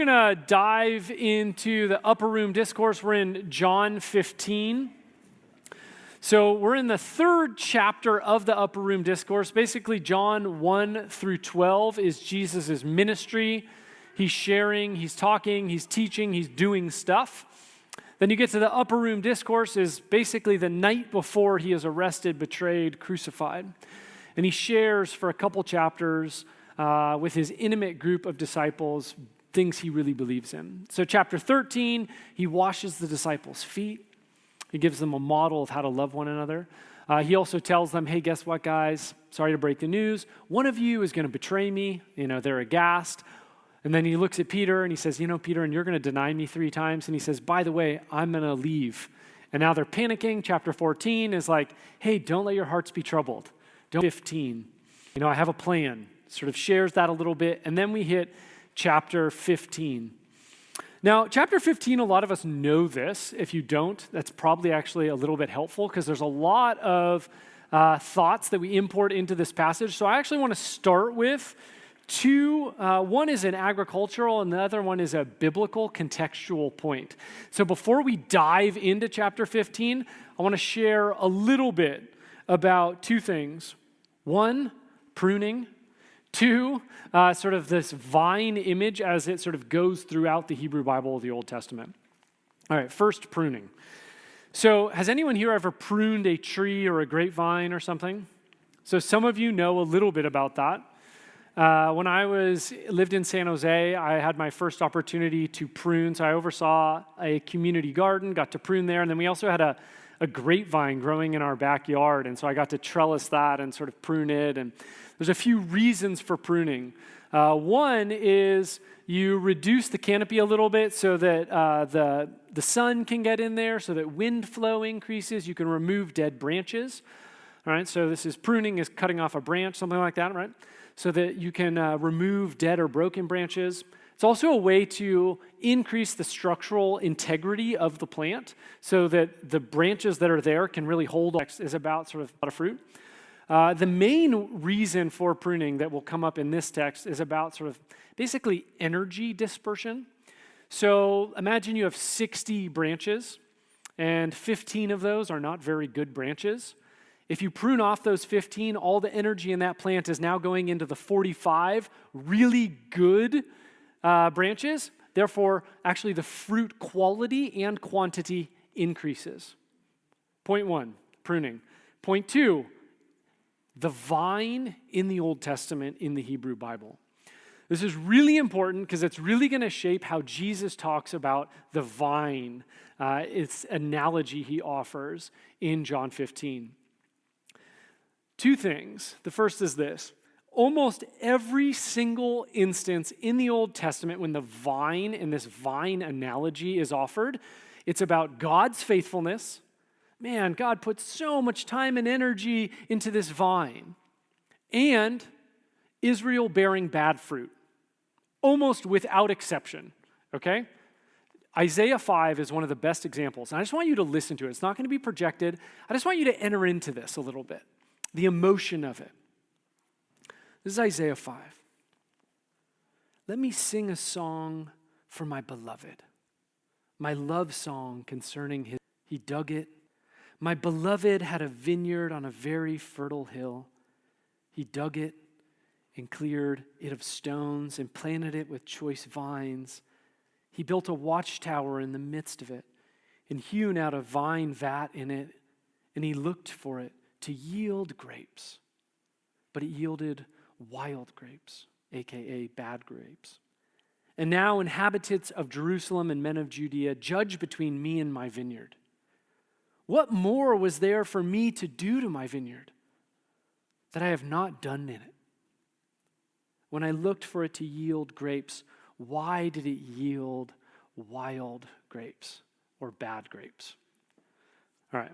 going to dive into the upper room discourse. We're in John 15. So we're in the third chapter of the upper room discourse. Basically, John 1 through 12 is Jesus' ministry. He's sharing, he's talking, he's teaching, he's doing stuff. Then you get to the upper room discourse is basically the night before he is arrested, betrayed, crucified. And he shares for a couple chapters with his intimate group of disciples things he really believes in. So chapter 13, he washes the disciples' feet. He gives them a model of how to love one another. He also tells them, hey, guess what, guys? Sorry to break the news. One of you is going to betray me. They're aghast. And then he looks at Peter and he says, Peter, and you're going to deny me 3 times. And he says, by the way, I'm going to leave. And now they're panicking. Chapter 14 is like, hey, don't let your hearts be troubled. Don't 15. I have a plan. Sort of shares that a little bit. And then we hit chapter 15. Now, chapter 15, a lot of us know this. If you don't, that's probably actually a little bit helpful because there's a lot of thoughts that we import into this passage. So I actually want to start with 2. One is an agricultural and the other one is a biblical contextual point. So before we dive into chapter 15, I want to share a little bit about 2 things. 1, pruning. 2, sort of this vine image as it sort of goes throughout the Hebrew Bible of the Old Testament. All right, first, pruning. So has anyone here ever pruned a tree or a grapevine or something? So some of you know a little bit about that. When I lived in San Jose, I had my first opportunity to prune. So I oversaw a community garden, got to prune there, and then we also had a grapevine growing in our backyard, and so I got to trellis that and sort of prune it. And there's a few reasons for pruning. One is you reduce the canopy a little bit so that the sun can get in there, so that wind flow increases. You can remove dead branches. All right, so this is pruning, is cutting off a branch, something like that, right? So that you can remove dead or broken branches. It's also a way to increase the structural integrity of the plant so that the branches that are there can really hold. Is about sort of a lot of fruit. The main reason for pruning that will come up in this text is about sort of basically energy dispersion. So imagine you have 60 branches and 15 of those are not very good branches. If you prune off those 15, all the energy in that plant is now going into the 45 really good branches. Therefore, actually the fruit quality and quantity increases. Point 1, pruning. Point 2, the vine in the Old Testament in the Hebrew Bible. This is really important because it's really going to shape how Jesus talks about the vine. It's analogy he offers in John 15. 2 things. The first is this. Almost every single instance in the Old Testament when the vine and this vine analogy is offered, it's about God's faithfulness. Man, God put so much time and energy into this vine. And Israel bearing bad fruit. Almost without exception, okay? Isaiah 5 is one of the best examples. And I just want you to listen to it. It's not going to be projected. I just want you to enter into this a little bit. The emotion of it. This is Isaiah 5. Let me sing a song for my beloved. My love song concerning his. He dug it. My beloved had a vineyard on a very fertile hill. He dug it and cleared it of stones and planted it with choice vines. He built a watchtower in the midst of it and hewn out a vine vat in it, and he looked for it to yield grapes, but it yielded wild grapes, aka bad grapes. And now, inhabitants of Jerusalem and men of Judea, judge between me and my vineyard. What more was there for me to do to my vineyard that I have not done in it? When I looked for it to yield grapes, why did it yield wild grapes or bad grapes? All right.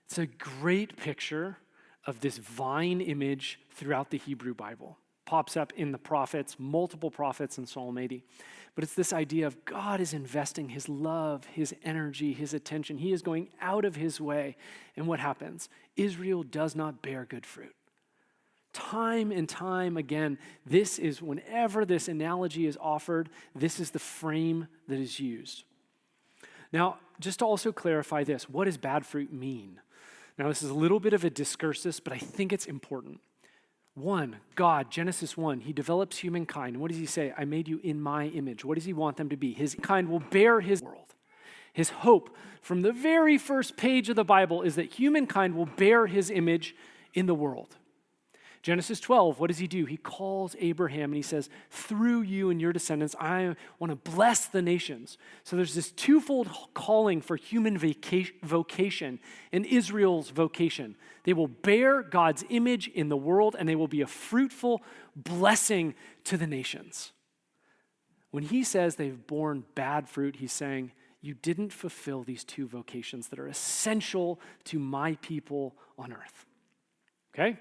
It's a great picture of this vine image throughout the Hebrew Bible. Pops up in the prophets, multiple prophets in Psalm 80. But it's this idea of God is investing his love, his energy, his attention. He is going out of his way. And what happens? Israel does not bear good fruit. Time and time again, this is, whenever this analogy is offered, this is the frame that is used. Now, just to also clarify this, what does bad fruit mean? Now, this is a little bit of a discursus, but I think it's important. One, God, Genesis 1, he develops humankind. What does he say? I made you in my image. What does he want them to be? His kind will bear his world. His hope from the very first page of the Bible is that humankind will bear his image in the world. Genesis 12, what does he do? He calls Abraham and he says, through you and your descendants, I want to bless the nations. So there's this twofold calling for human vocation and Israel's vocation. They will bear God's image in the world and they will be a fruitful blessing to the nations. When he says they've borne bad fruit, he's saying, you didn't fulfill these two vocations that are essential to my people on earth. Okay?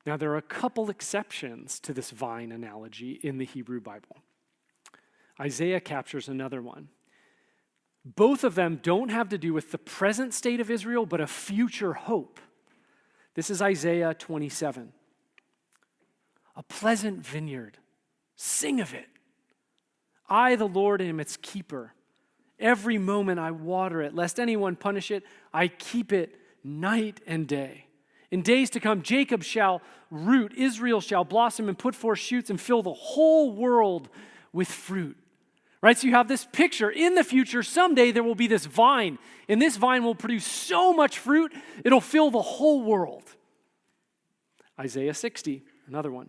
Now, there are a couple exceptions to this vine analogy in the Hebrew Bible. Isaiah captures another one. Both of them don't have to do with the present state of Israel, but a future hope. This is Isaiah 27. A pleasant vineyard, sing of it. I, the Lord, am its keeper. Every moment I water it, lest anyone punish it, I keep it night and day. In days to come, Jacob shall root, Israel shall blossom and put forth shoots and fill the whole world with fruit. Right? So you have this picture. In the future, someday there will be this vine, and this vine will produce so much fruit, it'll fill the whole world. Isaiah 60, another one.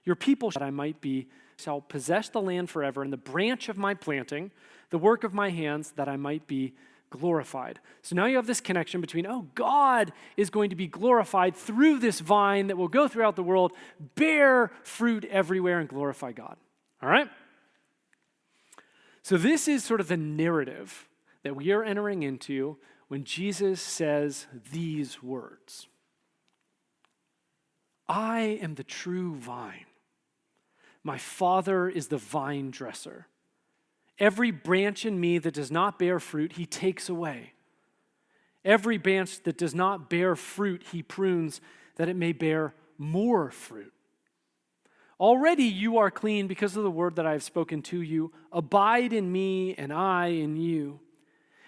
Your people that I might be shall possess the land forever, and the branch of my planting, the work of my hands, that I might be glorified. So now you have this connection between, God is going to be glorified through this vine that will go throughout the world, bear fruit everywhere, and glorify God. All right? So this is sort of the narrative that we are entering into when Jesus says these words. I am the true vine. My Father is the vine dresser. Every branch in me that does not bear fruit, he takes away. Every branch that does not bear fruit, he prunes, that it may bear more fruit. Already you are clean because of the word that I have spoken to you. Abide in me, and I in you.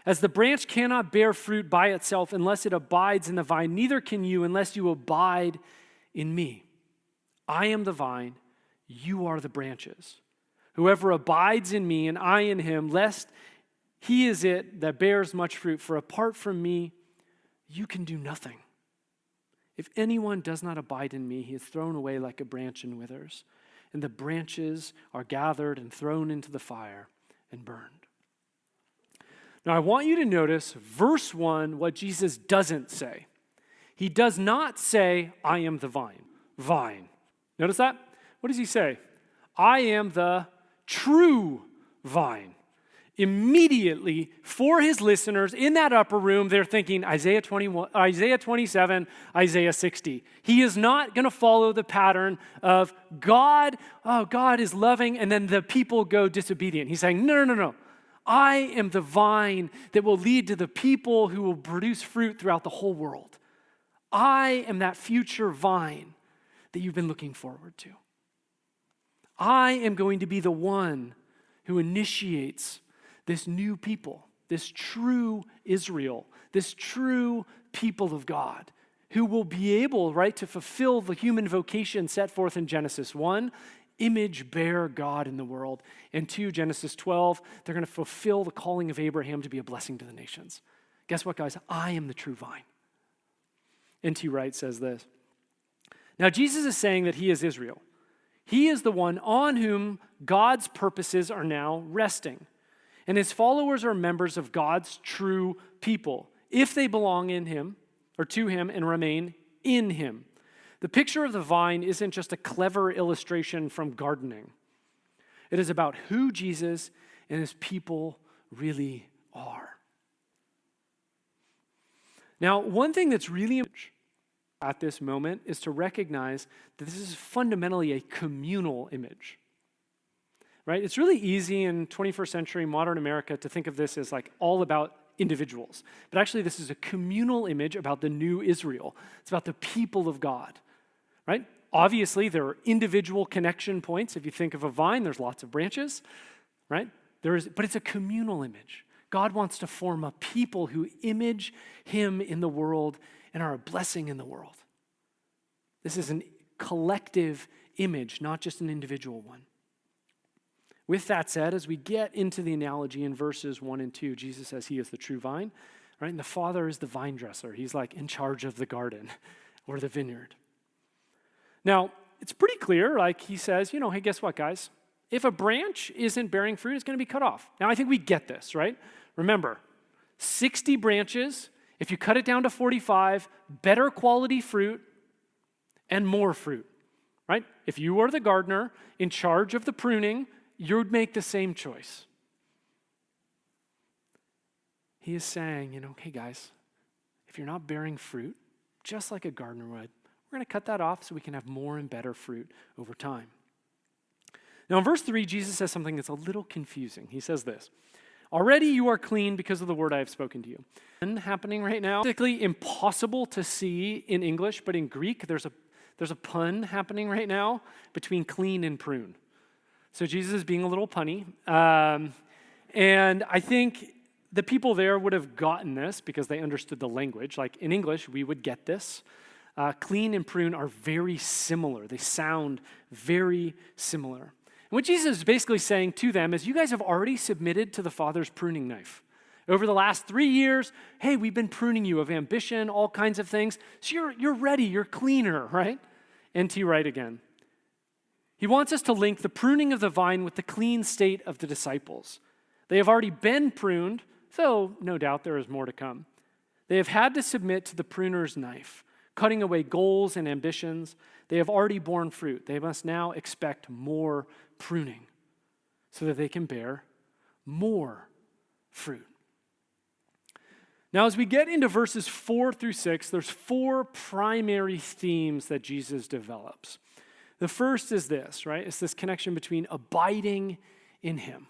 As the branch cannot bear fruit by itself unless it abides in the vine, neither can you unless you abide in me. I am the vine, you are the branches. Whoever abides in me and I in him, lest he is it that bears much fruit, for apart from me, you can do nothing. If anyone does not abide in me, he is thrown away like a branch and withers, and the branches are gathered and thrown into the fire and burned. Now I want you to notice verse 1, what Jesus doesn't say. He does not say, I am the vine. Notice that? What does he say? I am the true vine. Immediately, for his listeners in that upper room, they're thinking Isaiah 21, Isaiah 27, Isaiah 60. He is not going to follow the pattern of God is loving, and then the people go disobedient. He's saying, no. I am the vine that will lead to the people who will produce fruit throughout the whole world. I am that future vine that you've been looking forward to. I am going to be the one who initiates this new people, this true Israel, this true people of God, who will be able, right, to fulfill the human vocation set forth in Genesis 1, image bear God in the world, and 2, Genesis 12, they're going to fulfill the calling of Abraham to be a blessing to the nations. Guess what, guys? I am the true vine. N.T. Wright says this. Now, Jesus is saying that he is Israel. He is the one on whom God's purposes are now resting. And his followers are members of God's true people, if they belong in him, or to him, and remain in him. The picture of the vine isn't just a clever illustration from gardening. It is about who Jesus and his people really are. Now, one thing that's really important at this moment is to recognize that this is fundamentally a communal image. Right? It's really easy in 21st century modern America to think of this as like all about individuals. But actually, this is a communal image about the new Israel. It's about the people of God, right? Obviously, there are individual connection points. If you think of a vine, there's lots of branches, right? But it's a communal image. God wants to form a people who image him in the world and are a blessing in the world. This is a collective image, not just an individual one. With that said, as we get into the analogy in verses 1 and 2, Jesus says he is the true vine, right? And the Father is the vine dresser. He's like in charge of the garden or the vineyard. Now, it's pretty clear, like he says, hey, guess what, guys? If a branch isn't bearing fruit, it's going to be cut off. Now, I think we get this, right? Remember, 60 branches, if you cut it down to 45, better quality fruit and more fruit, right? If you are the gardener in charge of the pruning, you would make the same choice. He is saying, hey guys, if you're not bearing fruit, just like a gardener would, we're going to cut that off so we can have more and better fruit over time. Now in verse 3, Jesus says something that's a little confusing. He says this, already you are clean because of the word I have spoken to you. Happening right now, basically impossible to see in English, but in Greek, there's a pun happening right now between clean and prune. So Jesus is being a little punny. And I think the people there would have gotten this because they understood the language. Like in English, we would get this. Clean and prune are very similar. They sound very similar. And what Jesus is basically saying to them is, you guys have already submitted to the Father's pruning knife. Over the last 3 years, hey, we've been pruning you of ambition, all kinds of things. So you're ready, you're cleaner, right? N.T. Wright again. He wants us to link the pruning of the vine with the clean state of the disciples. They have already been pruned, though no doubt there is more to come. They have had to submit to the pruner's knife, cutting away goals and ambitions. They have already borne fruit. They must now expect more pruning so that they can bear more fruit. Now, as we get into verses 4 through 6, there's 4 primary themes that Jesus develops. The first is this, right? It's this connection between abiding in him.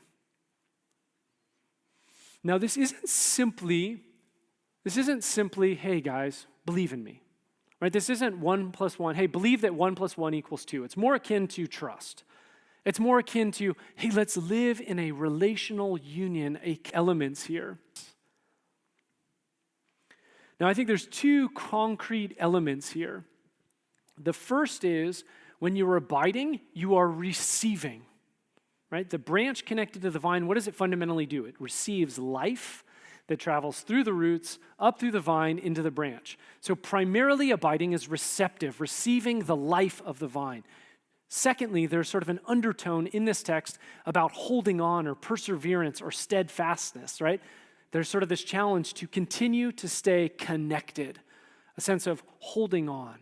Now, this isn't simply, hey guys, believe in me, right? This isn't 1 + 1, hey, believe that 1 + 1 = 2. It's more akin to trust. It's more akin to, hey, let's live in a relational union, elements here. Now, I think there's 2 concrete elements here. The first is, when you're abiding, you are receiving, right? The branch connected to the vine, what does it fundamentally do? It receives life that travels through the roots, up through the vine, into the branch. So primarily abiding is receptive, receiving the life of the vine. Secondly, there's sort of an undertone in this text about holding on or perseverance or steadfastness, right? There's sort of this challenge to continue to stay connected, a sense of holding on.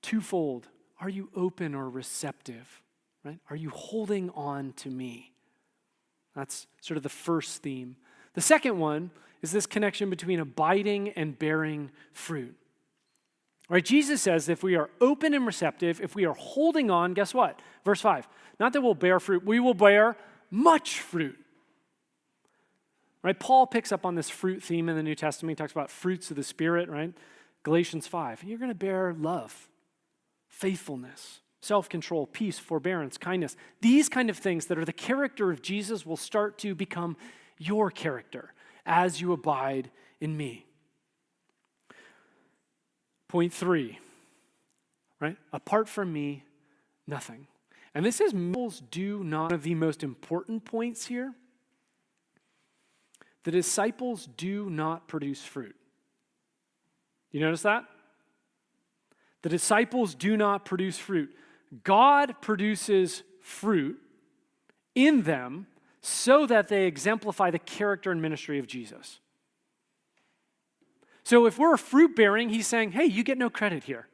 Twofold, are you open or receptive, right? Are you holding on to me? That's sort of the first theme. The second one is this connection between abiding and bearing fruit. Right? Jesus says if we are open and receptive, if we are holding on, guess what? Verse 5, not that we'll bear fruit, we will bear much fruit. Right? Paul picks up on this fruit theme in the New Testament. He talks about fruits of the Spirit, right? Galatians 5, you're going to bear love, faithfulness, self-control, peace, forbearance, kindness. These kind of things that are the character of Jesus will start to become your character as you abide in me. Point 3, right? Apart from me, nothing. And this is one of the most important points here. The disciples do not produce fruit. You notice that? The disciples do not produce fruit. God produces fruit in them so that they exemplify the character and ministry of Jesus. So if we're fruit bearing, he's saying, hey, you get no credit here.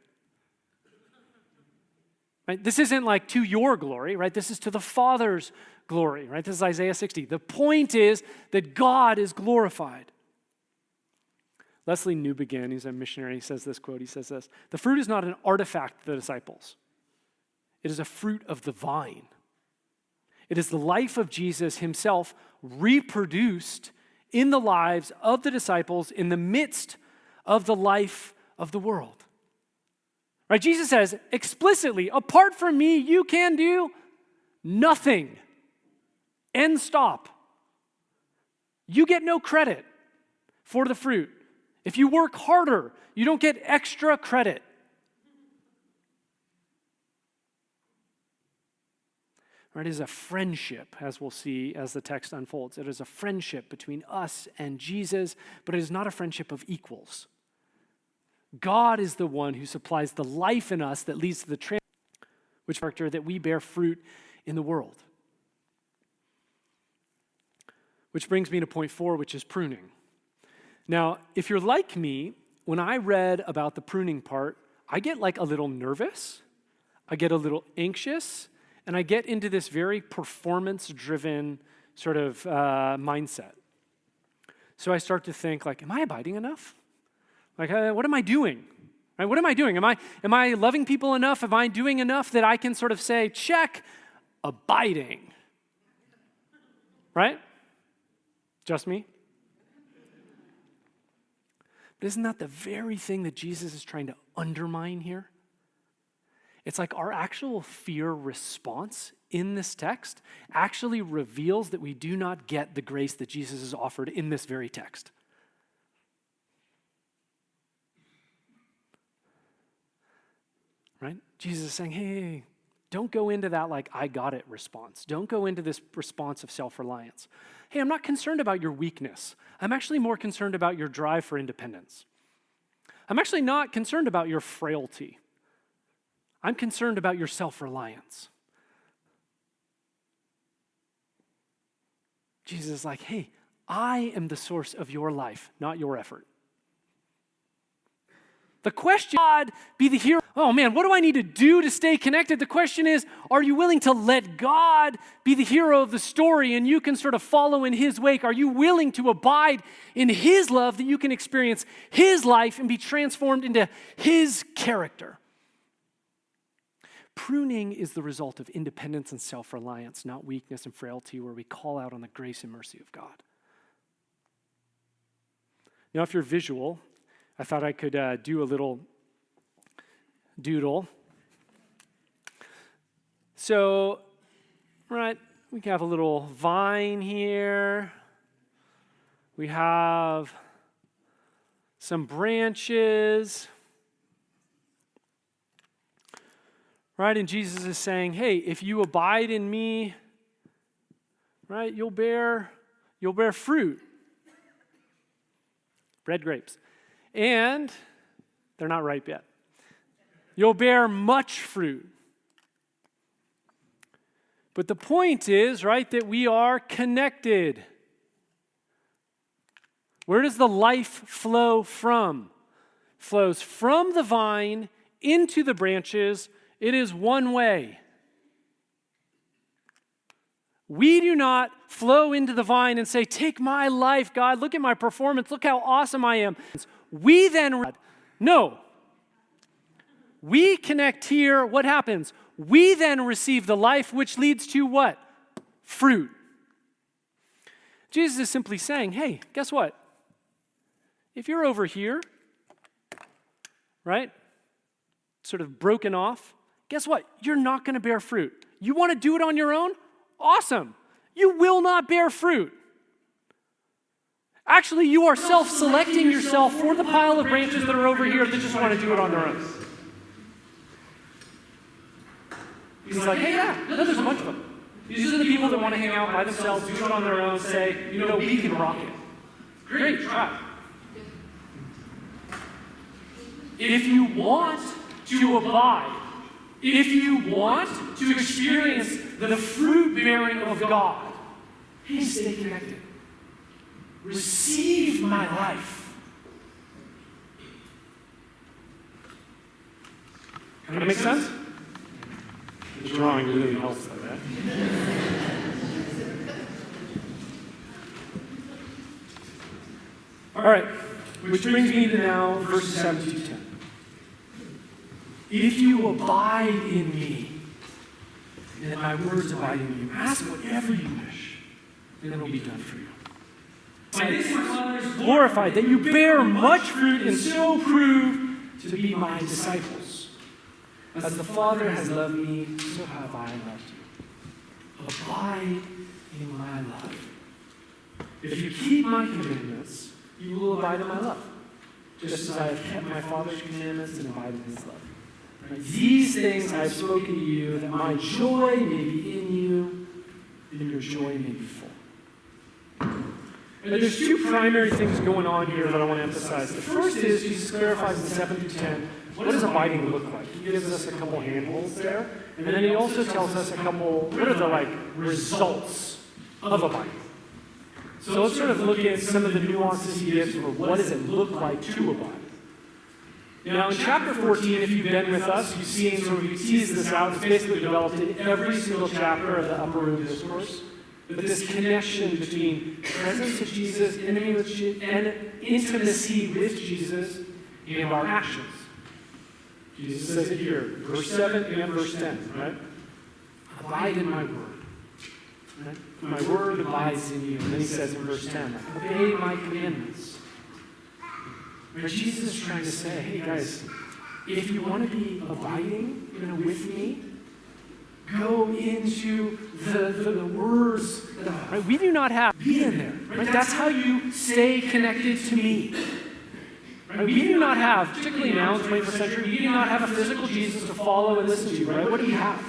Right? This isn't like to your glory, right? This is to the Father's glory, right? This is Isaiah 60. The point is that God is glorified. Leslie Newbegin, he's a missionary, he says this quote, he says this, the fruit is not an artifact of the disciples. It is a fruit of the vine. It is the life of Jesus himself reproduced in the lives of the disciples in the midst of the life of the world. Right? Jesus says explicitly, apart from me, you can do nothing. End stop. You get no credit for the fruit. If you work harder, you don't get extra credit. Right? It is a friendship, as we'll see as the text unfolds. It is a friendship between us and Jesus, but it is not a friendship of equals. God is the one who supplies the life in us that leads to the character that we bear fruit in the world. Which brings me to point 4, which is pruning. Now, if you're like me, when I read about the pruning part, I get like a little nervous, I get a little anxious, and I get into this very performance-driven sort of mindset. So I start to think like, am I abiding enough? Like, what am I doing? Right? What am I doing? Am I loving people enough? Am I doing enough that I can sort of say, check, abiding? Right? Just me? But isn't that the very thing that Jesus is trying to undermine here? It's like our actual fear response in this text actually reveals that we do not get the grace that Jesus has offered in this very text. Right? Jesus is saying, hey, don't go into that like I got it response. Don't go into this response of self-reliance. Hey, I'm not concerned about your weakness. I'm actually more concerned about your drive for independence. I'm actually not concerned about your frailty. I'm concerned about your self-reliance. Jesus is like, hey, I am the source of your life, not your effort. The question, God, be the hero. Oh man, what do I need to do to stay connected? The question is, are you willing to let God be the hero of the story and you can sort of follow in his wake? Are you willing to abide in his love that you can experience his life and be transformed into his character? Pruning is the result of independence and self-reliance, not weakness and frailty, where we call out on the grace and mercy of God. Now, if you're visual, I thought I could do a little doodle. So, right, we have a little vine here. We have some branches. Right, and Jesus is saying, hey, if you abide in me, right, you'll bear fruit. Red grapes. And they're not ripe yet. You'll bear much fruit. But the point is, right, that we are connected. Where does the life flow from? It flows from the vine into the branches. It is one way. We do not flow into the vine and say, take my life, God. Look at my performance. Look how awesome I am. We then, no. We connect here. What happens? We then receive the life which leads to what? Fruit. Jesus is simply saying, hey, guess what? If you're over here, right, sort of broken off, guess what? You're not going to bear fruit. You want to do it on your own? Awesome. You will not bear fruit. Actually, you are self-selecting yourself for the pile of branches that are over here that just want to do it on their own. He's like, hey, yeah, no, there's a bunch of them. These are the people that want to hang out by themselves, do it on their own, say, we can rock it. Great, try. If you want to abide, if you want to experience the fruit-bearing of God, hey, stay connected. Receive my life. Does that make sense? The drawing really helps like that. All right, which brings me to now verses 7 to 10. If you abide in me, and that my words abide in you. Ask whatever you wish, and it will be done for you. By this my Father is glorified, that you bear much fruit and so prove to be my disciples. As the Father has loved me, so have I loved you. Abide in my love. If you keep my commandments, you will abide in my love, just as I have kept my Father's commandments and abide in his love. Right? These things I have spoken to you, that my joy may be in you, and your joy may be full. And there's two primary things going on here that I want to emphasize. The first is Jesus clarifies in 7 through 10, what does abiding look like? He gives us a couple handholds there, and then he also tells us a couple, what are the results of abiding? So let's sort of look at some of the nuances he gives for what does it look like to abide. Now in chapter 14, if you've been with us, you've seen sort of, we teased this out, it's basically developed in every single chapter of the Upper Room Discourse. But this connection between presence of Jesus, and intimacy with Jesus, and our actions. Jesus says it here, verse 7 and verse 10, right? Abide in my word. Right? My word abides in you. And then he says in verse 10, obey my commandments. Right? Jesus is trying to say, hey guys, if you want to be abiding, with me, go into the words. Right? We do not have be in there. Right? That's how you stay connected to me. Right? We do not have, particularly now in the 21st century, we do not have a physical Jesus to follow and listen to. Right? What do we have?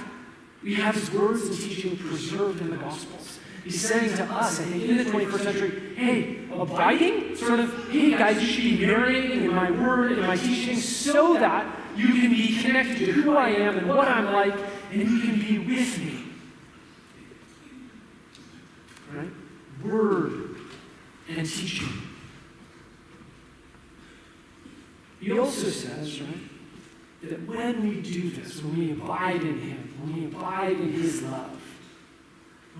We have his words and teaching preserved in the Gospels. He's saying to us, I think, in the 21st century, hey, abiding, sort of, hey guys, you should be marinating in my word and my teaching so that you can be connected to who I am and what I'm like, and you can be with me. Right? Word and teaching. He also says, right, that when we do this, when we abide in him, when we abide in his love,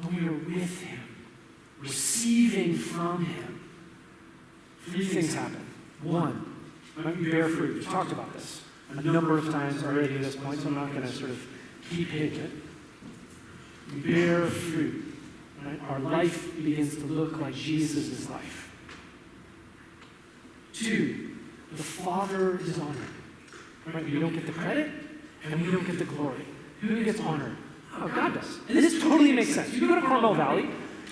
when we are with him, receiving from him, three things happen. One, we bear fruit. We've talked about this a number of times already at this point, so I'm not going to sort of keep hitting it. We bear fruit. Right? Our life begins to look like Jesus' life. Two, the Father is honored. Right? We don't get the credit, and we don't get the glory. Who gets honored? Oh, God does. And this totally makes sense. You go to Carmel Valley,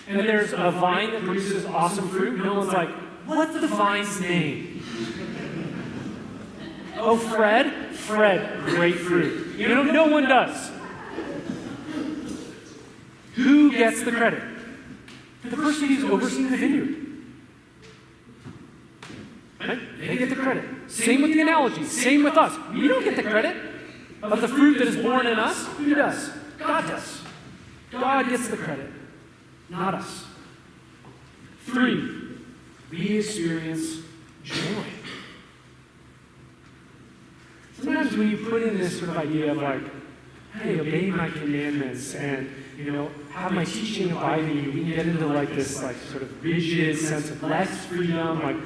and there's a vine that produces awesome fruit. No one's like, what's the vine's name? Oh, Fred? Fred, great fruit. No one does. Who gets the credit? The person who's overseeing the vineyard. Right? They get the credit. Same with the analogy. Same with us. We don't get the credit of the fruit that is born in us. Who does? God does. God gets the credit, not us. Three, we experience joy. Sometimes when you put in this sort of idea of like, hey, obey my commandments and, have my teaching abide in you, we can get into like this like sort of rigid sense of less freedom, like,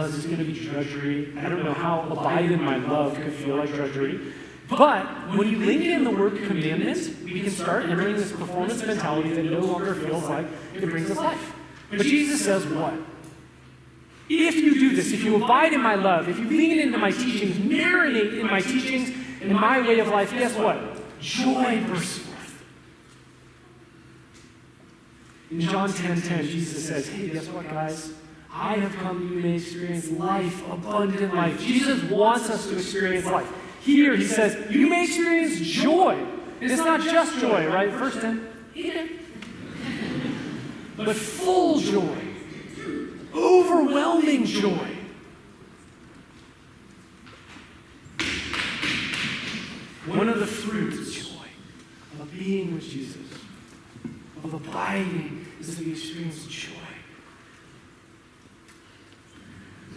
this is going to be drudgery. I don't know how abide in my love could feel like drudgery. But when you link in the word commandments, we can start entering this performance mentality that no longer feels like it brings us life. But Jesus says what? If you do this, if you abide in my love, if you lean into my teachings, marinate in my teachings, in my way of life, guess what? Joy bursts forth. In John 10:10, Jesus says, hey, guess what, guys? I have come that you may experience life, abundant life. Jesus wants us to experience life. Here he says, you may experience joy. And it's not just joy, right? Verse 10. But full joy. Overwhelming joy. One of the fruits of joy, of being with Jesus, of abiding, is that we experience joy.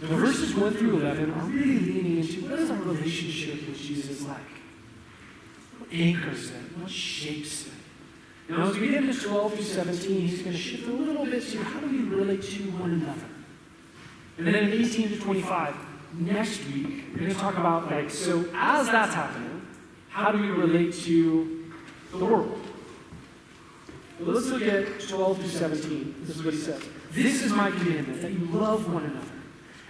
Now, verses 1 through 11 are really leaning into what is our relationship with Jesus like? What anchors it? What shapes it? Now, as we get into 12 through 17, he's going to shift a little bit to how do we relate to one another? And then in 18 to 25, next week, we're going to talk about, so as that's happening, how do we relate to the world? But let's look at 12 through 17. This is what he says. This is my commandment, that you love one another.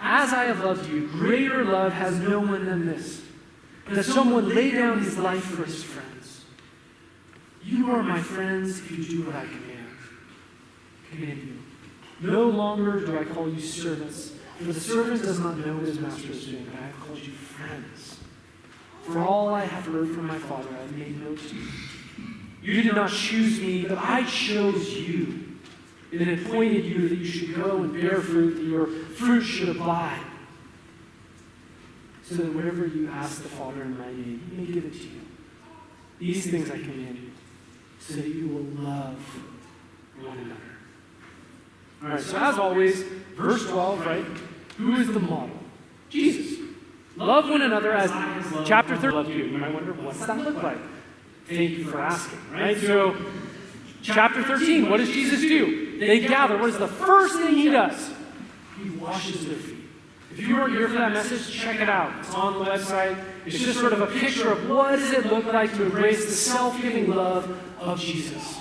As I have loved you, greater love has no one than this, that someone lay down his life for his friends. You are my friends if you do what I command you. No longer do I call you servants, for the servant does not know what his master is doing, but I have called you friends. For all I have heard from my Father, I have made known to you. You did not choose me, but I chose you, and appointed you that you should go and bear fruit, that your fruit should abide, so that whatever you ask the Father in my name, he may give it to you. These things I command you, so that you will love one another. All right, so as always, verse 12, right? Who is the model? Jesus. Love one another as chapter 13 loved you. You might wonder, what's that look like? Thank you for asking, right? So, chapter 13, what does Jesus do? They gather. What is the first thing he does? He washes their feet. If you weren't here for that message, check it out. It's on the website. It's just sort of a picture of what does it look like to embrace the self-giving love of Jesus.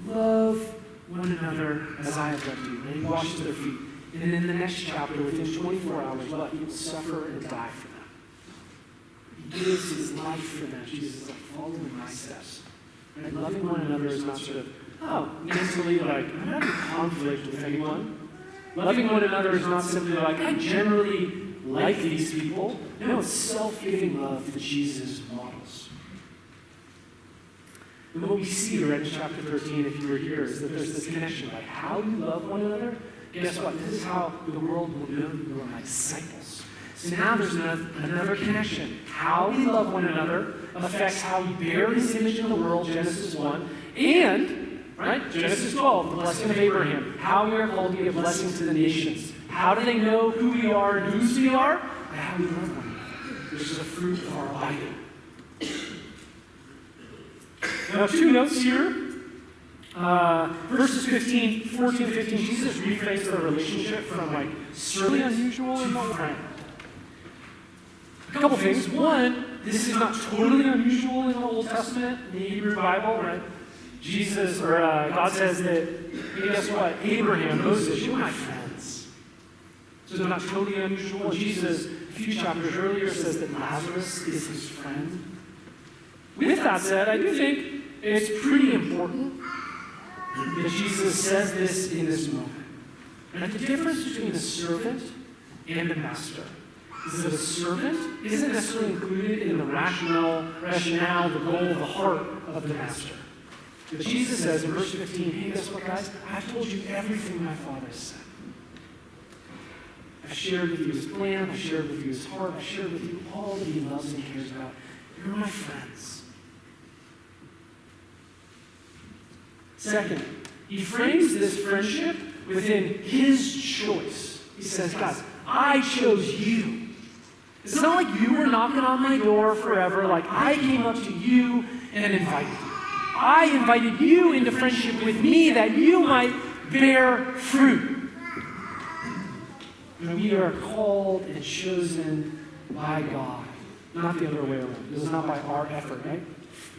Love one another as I have loved you. And he washes their feet. And in the next chapter, within 24 hours, what? He will suffer and die for them. He gives his life for them. Jesus is like, follow in my steps. Right? Loving one another is not sort of, mentally like, I'm not in conflict with anyone. Loving one another is not simply like, I generally like these people. No, it's self-giving love that Jesus models. And what we see right in chapter 13, if you were here, is that there's this connection. Like, how you love one another, guess what? This is how the world will know you are my disciples. So now there's another connection. How we love one another affects how we bear his image in the world, Genesis 1, and, right, Genesis 12, the blessing of Abraham. How we are called to be a blessing to the nations. How do they know who we are and whose we are? By how we love one another. This is a fruit of our abiding. Now, 2 notes here. Verses 14 to 15, Jesus rephrased their relationship from like certainly unusual and not friend. A couple things. One, this is not totally unusual in the Old Testament, in the Hebrew Bible, right? Jesus, or God says that, hey, guess what? Abraham, Moses, you're my friends. So it's not totally unusual. Jesus, a few chapters earlier, says that Lazarus is his friend. With that said, I do think it's pretty important that Jesus says this in this moment. And the difference between a servant and a master is that a servant isn't necessarily included in the rationale, the goal, the heart of the master. But Jesus says in verse 15, hey, guess what, guys? I've told you everything my Father has said. I've shared with you his plan. I've shared with you his heart. I've shared with you all that he loves and cares about. You're my friends. Second, he frames this friendship within his choice. He says, guys, I chose you. It's not like you were knocking on my door forever, like I came up to you and invited you. I invited you into friendship with me that you might bear fruit. And we are called and chosen by God, not the other way around. This is not by our effort, right?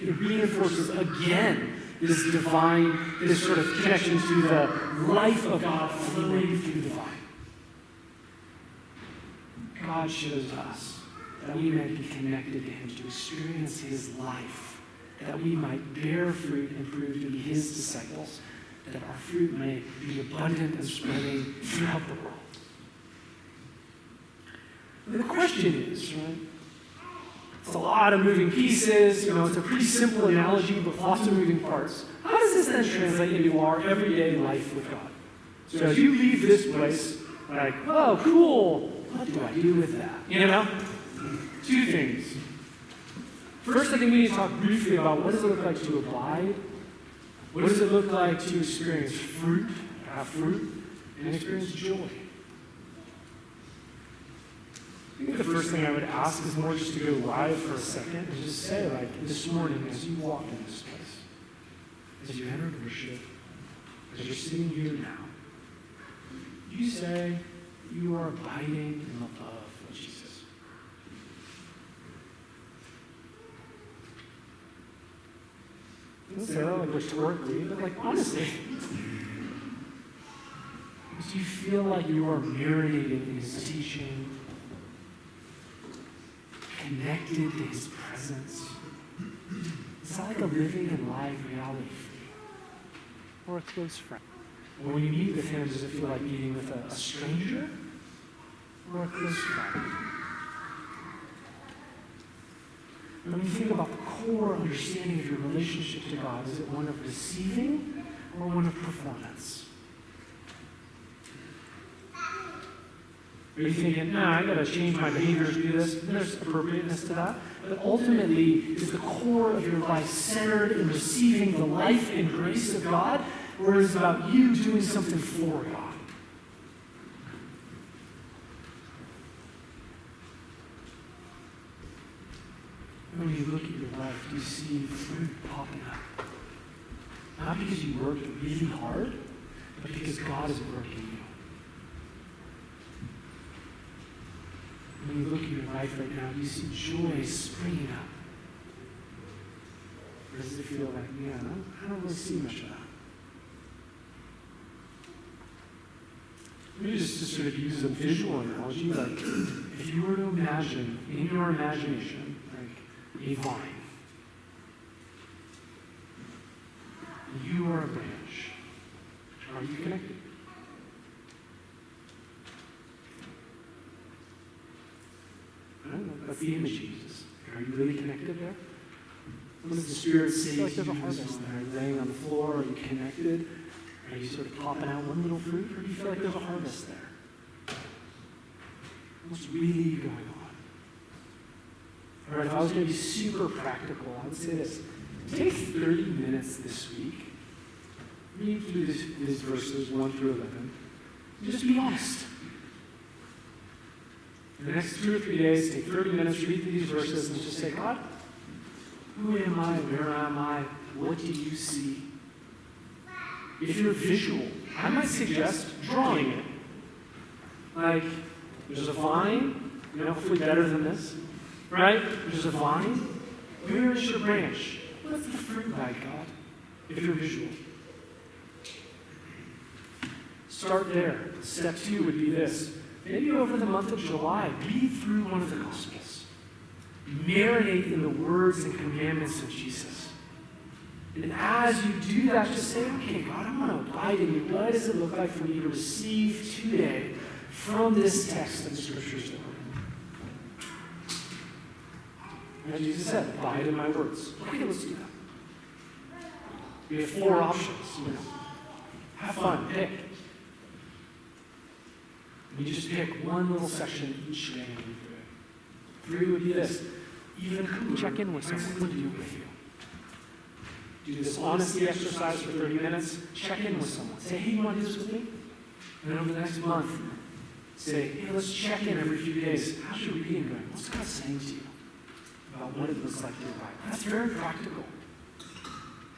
It reinforces again this divine, this sort of connection to the life of God flowing through the vine. God chose us that we might be connected to him, to experience his life, that we might bear fruit and prove to be his disciples, that our fruit may be abundant and spreading throughout the world. And the question is, right? It's a lot of moving pieces. It's a pretty simple analogy, but lots of moving parts. How does this then translate into our everyday life with God? So as you leave this place, like, oh, cool. What do I do with that? 2 things. First, I think we need to talk briefly about what does it look like to abide? What does it look like to experience fruit, have fruit, and experience joy? I think the first thing I would ask is more just to go live for a second and just say, like, this morning as you walk in this place, as you entered worship, as you're sitting here now, you say you are abiding in the love of Jesus. Don't say that like rhetorically, but like honestly. Do you feel like you are marinating in his teaching, connected to his presence? Is that like a living and live reality for you? Or a close friend? Or when you meet with him, does it feel like meeting with a stranger? Or a close friend? When you think about the core understanding of your relationship to God, is it one of receiving or one of performance? Are you thinking, I got to change my behavior to do this? There's appropriateness to that. But ultimately, is the core of your life centered in receiving the life and grace of God, or is it about you doing something for God? When you look at your life, do you see fruit popping up? Not because you worked really hard, but because God is working you. When you look at your life right now, do you see joy springing up? Or does it feel like, I don't really see much of that? Let me just sort of use a visual analogy. Like, if you were to imagine, in your imagination, like a vine. You are a branch. Are you connected? I don't know. That's the image he uses. Are you really connected there? What does the Spirit say? Like there's a harvest there. Are you laying on the floor? Are you connected? Are you sort of popping out one little fruit? Or do you feel like there's a harvest there? What's really going on? All right, if I was going to be super practical, I would say this. Take 30 minutes this week. Read through these verses 1 through 11. Just be honest. For the next 2 or 3 days, take 30 minutes, read through these verses, and just say, God, who am I? Where am I? What do you see? If you're visual, I might suggest drawing it. Like, there's a vine, hopefully better than this, right? There's a vine. Where is your branch? What's the fruit like, God? If you're visual. Start there. Step 2 would be this. Maybe over the month of July, read through one of the Gospels. Marinate in the words and commandments of Jesus. And as you do that, just say, okay, God, I want to abide in you. What does it look like for me to receive today from this text of the Scriptures that we're in? And Jesus said, abide in my words. Okay, let's do that. We have 4 options. Have fun, pick. You just pick one little section each day and read through it. 3 would be this. Even check in with someone to do it with you. Do this honesty exercise for 30 minutes. Check in with someone. Say, hey, you want to do this with me? And then over the next month, say, hey, let's check in every few days. How's your reading going? What's God saying to you about what it looks like to abide? That's very practical.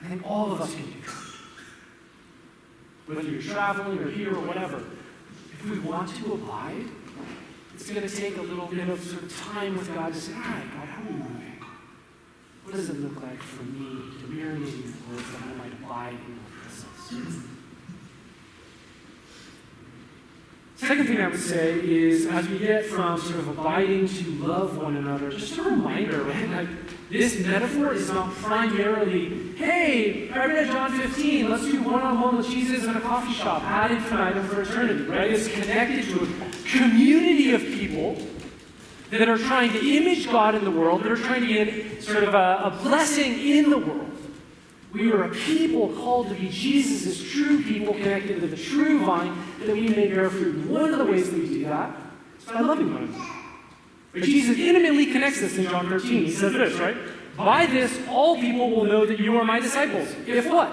I think all of us can do that. Whether you're traveling or here or whatever. If we want to abide, it's going to take a little bit of sort of time with God to say, all right, God, how are you moving? What does it look like for me to marinate in your words that I might abide in your presence? Second thing I would say is, as we get from sort of abiding to love one another, just a reminder, right? Like, this metaphor is not primarily, hey, I read John 15, let's do one-on-one with Jesus in a coffee shop, ad infinitum for eternity, right? It's connected to a community of people that are trying to image God in the world, that are trying to get sort of a blessing in the world. We are a people called to be Jesus' true people, connected to the true vine, that we may bear fruit. And one of the ways that we do that is by loving one another. But Jesus intimately connects this in John 13. He says this, right? By this, all people will know that you are my disciples. If what?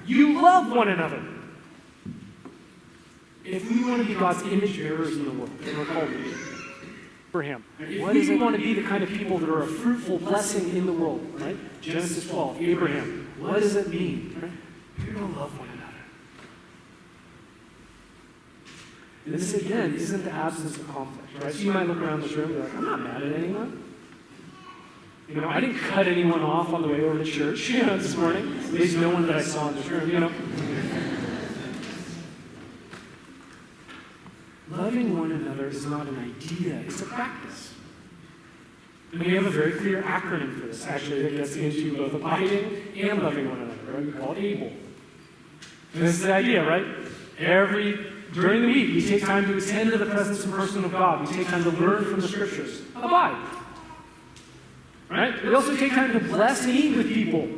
You love one another. If we want to be God's image bearers in the world, then we're called to be for him. What does it want to be the kind of people that are a fruitful blessing in the world, right? Genesis 12, Abraham. What does it mean? Right? You're going to love one another. And this, again, isn't the absence of conflict, right? So you might look around this room and be like, I'm not mad at anyone. I didn't cut anyone off on the way over to church, this morning. At least no one that I saw in this room, Loving one another is not an idea, it's a practice. And we have a very clear acronym for this, actually, that gets into both abiding and loving one another, right? We call it ABLE. And this is the idea, right? During the week, we take time to attend to the presence and person of God. We take time to learn from the Scriptures. Abide. Right? We also take time to bless and eat with people.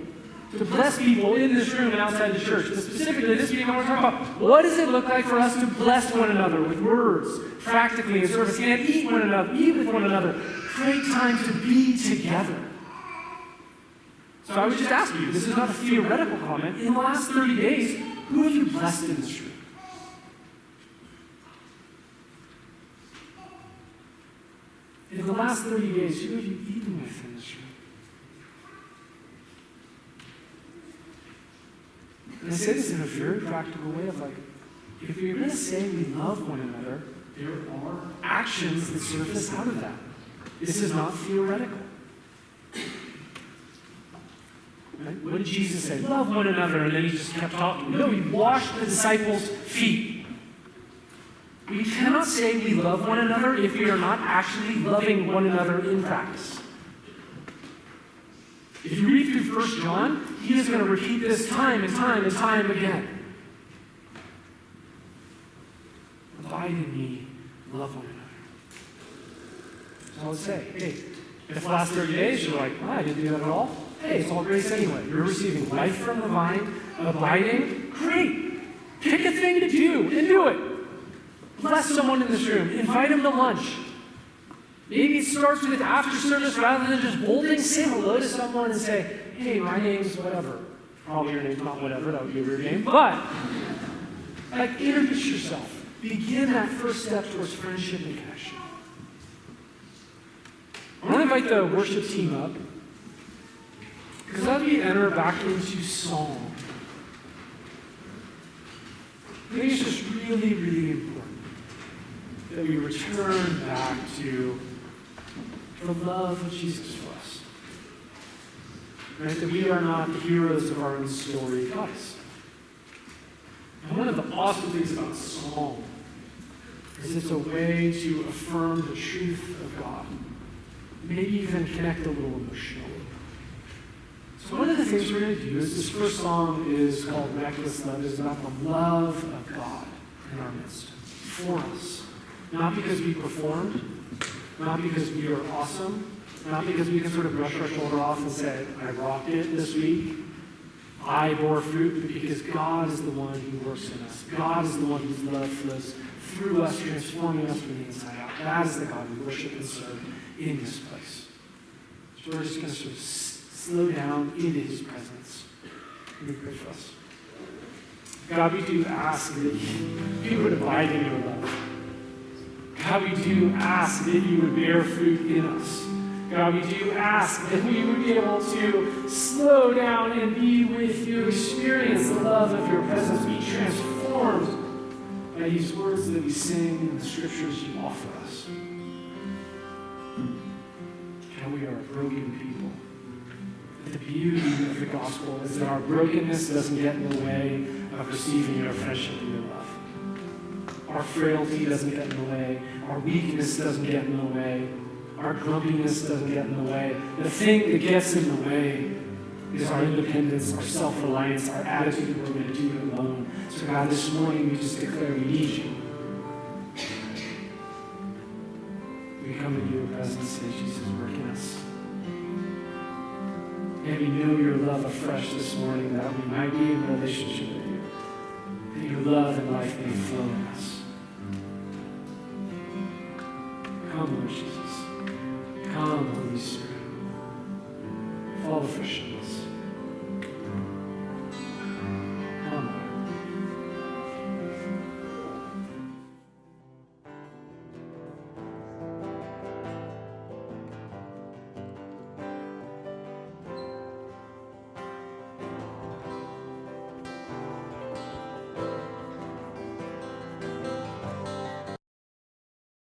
To bless people in this room and outside the church. But specifically, this week I want to talk about what does it look like for us to bless one another with words, practically in service, and eat with one another. Great time to be together. So I would just ask you, this is not a theoretical comment. In the last 30 days, who have you blessed in this room? In the last 30 days, who have you eaten with in this room? And I say this in a very practical way of if you're going to say we love one another, there are actions that surface out of that. This is not theoretical. Right? What did Jesus say? Love one another, and then he just kept talking. No, he washed the disciples' feet. We cannot say we love one another if we are not actually loving one another in practice. If you read through 1 John, he is going to repeat this time and time and time again. Abide in me, love one another. So I would say, hey, if the last 30 days you're like, I didn't do that at all. Hey, it's all grace anyway. You're receiving life from the vine, abiding. Great. Pick a thing to do and do it. Bless someone in this room. Invite them to lunch. Maybe it starts with after service rather than just bolting. Say hello to someone and say, hey, my name's whatever. Probably your name's not whatever. That would be a weird name. But, introduce yourself. Begin that first step towards friendship and connection. I want to invite the worship team up. Because as we enter back into song, I think it's just really, really important that we return back to the love of Jesus for us. Right? That we are not the heroes of our own story, God is. And one of the awesome things about song is it's a way to affirm the truth of God. Maybe even connect a little emotionally. So one of the things we're going to do is this first song is called Reckless Love. It's about the love of God in our midst, for us. Not because we performed, not because we are awesome, not because we can sort of brush our shoulder off and say, I rocked it this week, I bore fruit, but because God is the one who works in us. God is the one whose love flows through us, transforming us from the inside out. That is the God we worship and serve in this place. So we're just going to sort of slow down into his presence. Let me pray for us. God, we do ask that you would abide in your love. God, we do ask that you would bear fruit in us. God, we do ask that we would be able to slow down and be with you, experience the love of your presence, be transformed by these words that we sing and the scriptures you offer us. God, we are a broken people. But the beauty of the gospel is that our brokenness doesn't get in the way of receiving your friendship and your love. Our frailty doesn't get in the way. Our weakness doesn't get in the way. Our grumpiness doesn't get in the way. The thing that gets in the way is our independence, our self-reliance, our attitude that we're going to do it alone. So God, this morning we just declare we need you. We come into your presence and say, Jesus, work in us. May we know your love afresh this morning, that we might be in relationship with you. That your love and life may flow in us. Come, Lord Jesus. Come, Holy Spirit. Fall afresh on us.